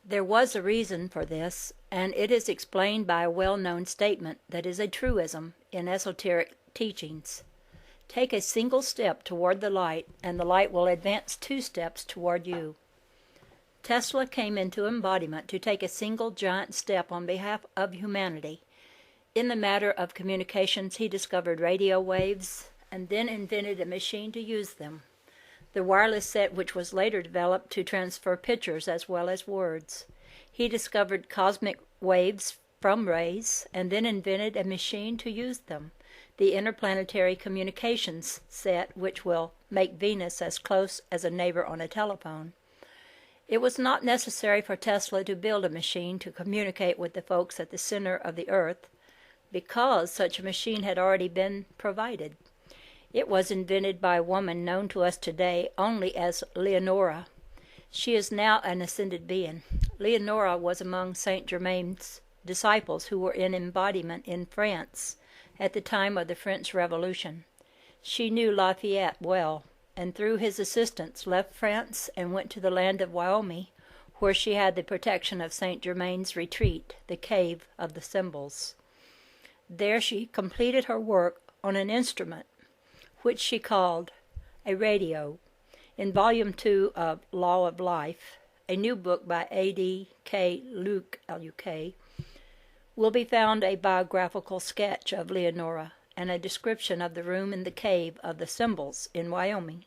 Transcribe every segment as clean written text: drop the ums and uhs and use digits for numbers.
There was a reason for this, and it is explained by a well-known statement that is a truism in esoteric teachings. Take a single step toward the light, and the light will advance 2 steps toward you. Tesla came into embodiment to take a single giant step on behalf of humanity. In the matter of communications, he discovered radio waves and then invented a machine to use them. The wireless set which was later developed to transfer pictures as well as words. He discovered cosmic waves from rays and then invented a machine to use them, the interplanetary communications set which will make Venus as close as a neighbor on a telephone. It was not necessary for Tesla to build a machine to communicate with the folks at the center of the earth, because such a machine had already been provided. It was invented by a woman known to us today only as Leonora. She is now an ascended being. Leonora was among Saint Germain's disciples who were in embodiment in France at the time of the French Revolution. She knew Lafayette well, and through his assistance left France and went to the land of Wyoming, where she had the protection of Saint Germain's retreat, the Cave of the Symbols. There she completed her work on an instrument, which she called a radio. In Volume 2 of Law of Life, a new book by A.D.K. Luke, L-U-K, will be found a biographical sketch of Leonora and a description of the room in the Cave of the Symbols in Wyoming,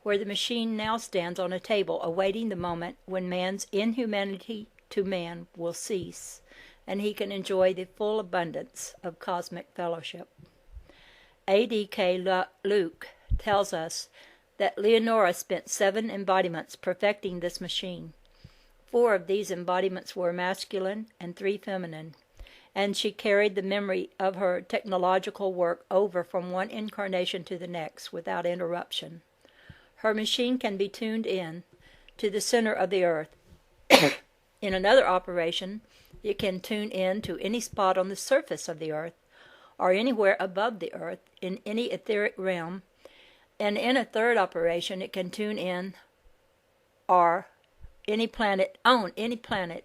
where the machine now stands on a table awaiting the moment when man's inhumanity to man will cease, and he can enjoy the full abundance of cosmic fellowship. A.D.K. Luke tells us that Leonora spent 7 embodiments perfecting this machine. 4 of these embodiments were masculine and 3 feminine, and she carried the memory of her technological work over from one incarnation to the next without interruption. Her machine can be tuned in to the center of the earth. In another operation, it can tune in to any spot on the surface of the earth, or anywhere above the earth in any etheric realm, and in a third operation it can tune in on any planet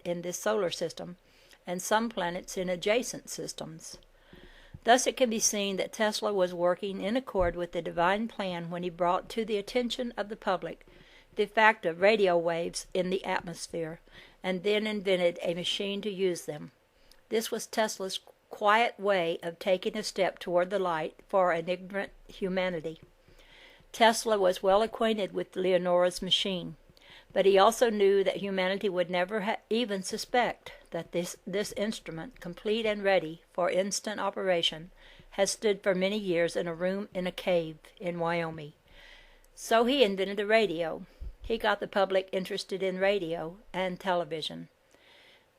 in this solar system, and some planets in adjacent systems. Thus it can be seen that Tesla was working in accord with the divine plan when he brought to the attention of the public the fact of radio waves in the atmosphere, and then invented a machine to use them. This was Tesla's quiet way of taking a step toward the light for an ignorant humanity. Tesla was well acquainted with Leonora's machine, but he also knew that humanity would never even suspect that this instrument, complete and ready for instant operation, has stood for many years in a room in a cave in Wyoming. So he invented a radio. He got the public interested in radio and television.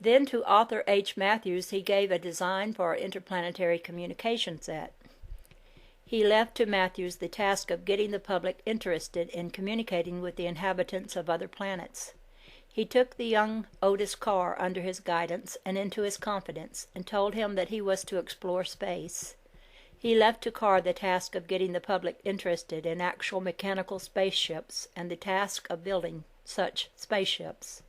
Then to author H. Matthews he gave a design for an interplanetary communication set. He left to Matthews the task of getting the public interested in communicating with the inhabitants of other planets. He took the young Otis Carr under his guidance and into his confidence, and told him that he was to explore space. He left to Carr the task of getting the public interested in actual mechanical spaceships and the task of building such spaceships.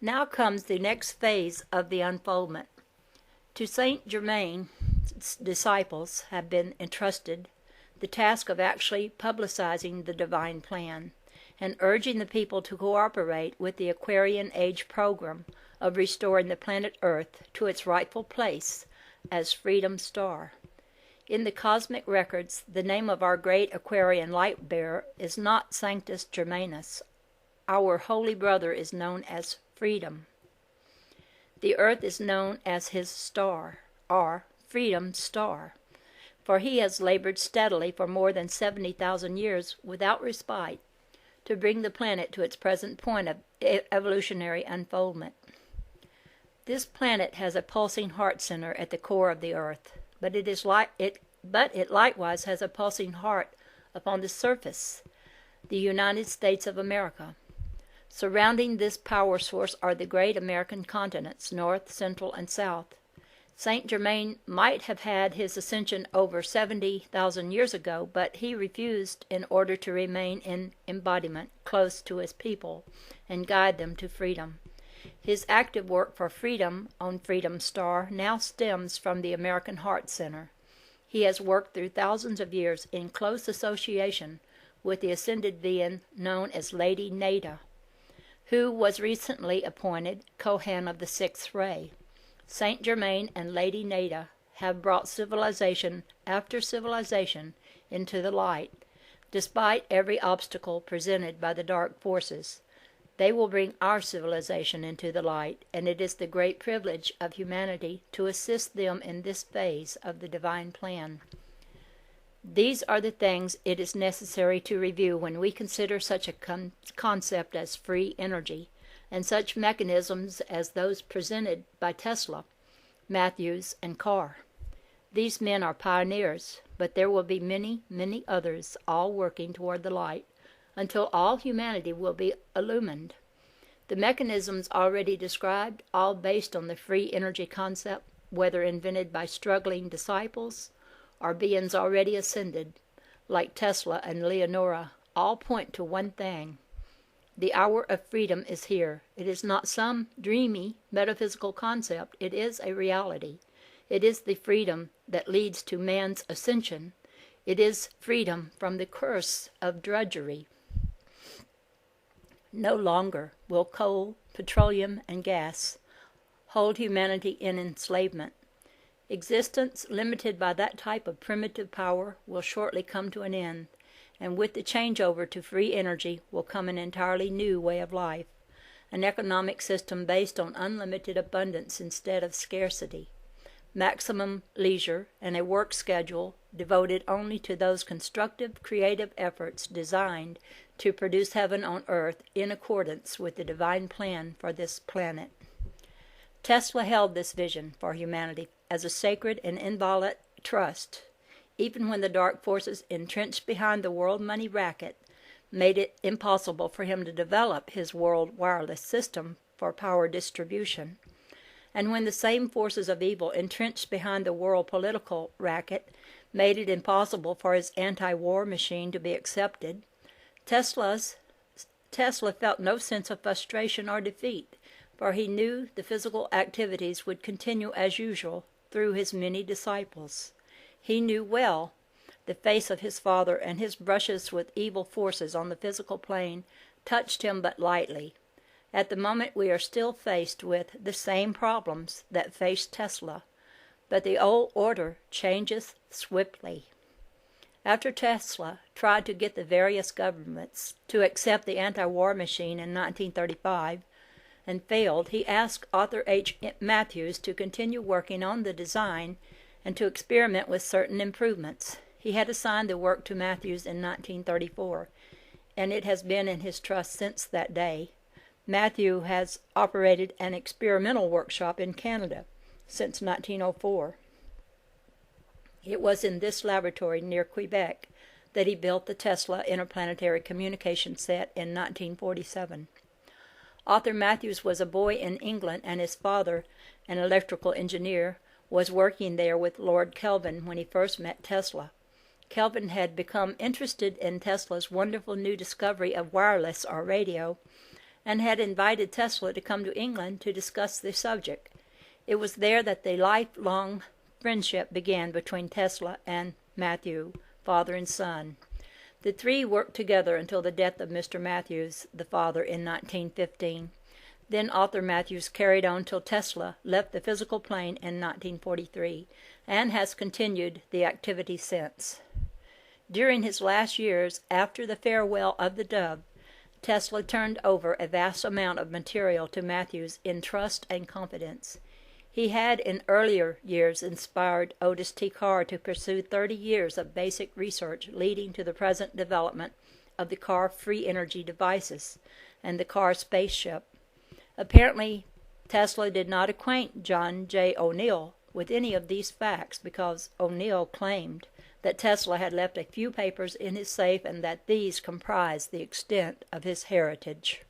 Now comes the next phase of the unfoldment. To Saint Germain's disciples have been entrusted the task of actually publicizing the divine plan and urging the people to cooperate with the Aquarian Age program of restoring the planet Earth to its rightful place as Freedom Star. In the cosmic records, the name of our great Aquarian light-bearer is not Sanctus Germanus. Our holy brother is known as Freedom. The earth is known as his star, or Freedom Star, for he has labored steadily for more than 70,000 years without respite to bring the planet to its present point of evolutionary unfoldment. This planet has a pulsing heart center at the core of the earth, but it likewise has a pulsing heart upon the surface, the United States of America. Surrounding this power source are the great American continents, North, Central, and South. Saint Germain might have had his ascension over 70,000 years ago, but he refused in order to remain in embodiment close to his people and guide them to freedom. His active work for freedom on Freedom Star now stems from the American Heart Center. He has worked through thousands of years in close association with the ascended being known as Lady Nada, who was recently appointed Kohen of the Sixth Ray. Saint Germain and Lady Nada have brought civilization after civilization into the light, despite every obstacle presented by the dark forces. They will bring our civilization into the light, and it is the great privilege of humanity to assist them in this phase of the divine plan. These are the things it is necessary to review when we consider such a concept as free energy, and such mechanisms as those presented by Tesla, Matthews, and Carr. These men are pioneers, but there will be many, many others, all working toward the light, until all humanity will be illumined. The mechanisms already described, all based on the free energy concept, whether invented by struggling disciples or beings already ascended, like Tesla and Leonora, all point to one thing. The hour of freedom is here. It is not some dreamy, metaphysical concept. It is a reality. It is the freedom that leads to man's ascension. It is freedom from the curse of drudgery. No longer will coal, petroleum, and gas hold humanity in enslavement. Existence limited by that type of primitive power will shortly come to an end, and with the changeover to free energy will come an entirely new way of life, an economic system based on unlimited abundance instead of scarcity, maximum leisure, and a work schedule devoted only to those constructive, creative efforts designed to produce heaven on earth in accordance with the divine plan for this planet. Tesla held this vision for humanity as a sacred and inviolate trust, even when the dark forces entrenched behind the world money racket made it impossible for him to develop his world wireless system for power distribution, and when the same forces of evil entrenched behind the world political racket made it impossible for his anti-war machine to be accepted. Tesla felt no sense of frustration or defeat, for he knew the physical activities would continue as usual through his many disciples. He knew well the face of his father, and his brushes with evil forces on the physical plane touched him but lightly. At the moment we are still faced with the same problems that faced Tesla, but the old order changeth swiftly. After Tesla tried to get the various governments to accept the anti-war machine in 1935 and failed, he asked Arthur H. Matthews to continue working on the design and to experiment with certain improvements. He had assigned the work to Matthews in 1934, and it has been in his trust since that day. Matthew has operated an experimental workshop in Canada since 1904. It was in this laboratory near Quebec that he built the Tesla interplanetary communication set in 1947. Arthur Matthews was a boy in England, and his father, an electrical engineer, was working there with Lord Kelvin when he first met Tesla. Kelvin had become interested in Tesla's wonderful new discovery of wireless or radio, and had invited Tesla to come to England to discuss the subject. It was there that the lifelong friendship began between Tesla and Matthew, father and son. The three worked together until the death of Mr. Matthews, the father, in 1915. Then Arthur Matthews carried on till Tesla left the physical plane in 1943, and has continued the activity since. During his last years, after the farewell of the dove, Tesla turned over a vast amount of material to Matthews in trust and confidence. He had in earlier years inspired Otis T. Carr to pursue 30 years of basic research leading to the present development of the Carr free energy devices and the Carr spaceship. Apparently, Tesla did not acquaint John J. O'Neill with any of these facts, because O'Neill claimed that Tesla had left a few papers in his safe and that these comprised the extent of his heritage.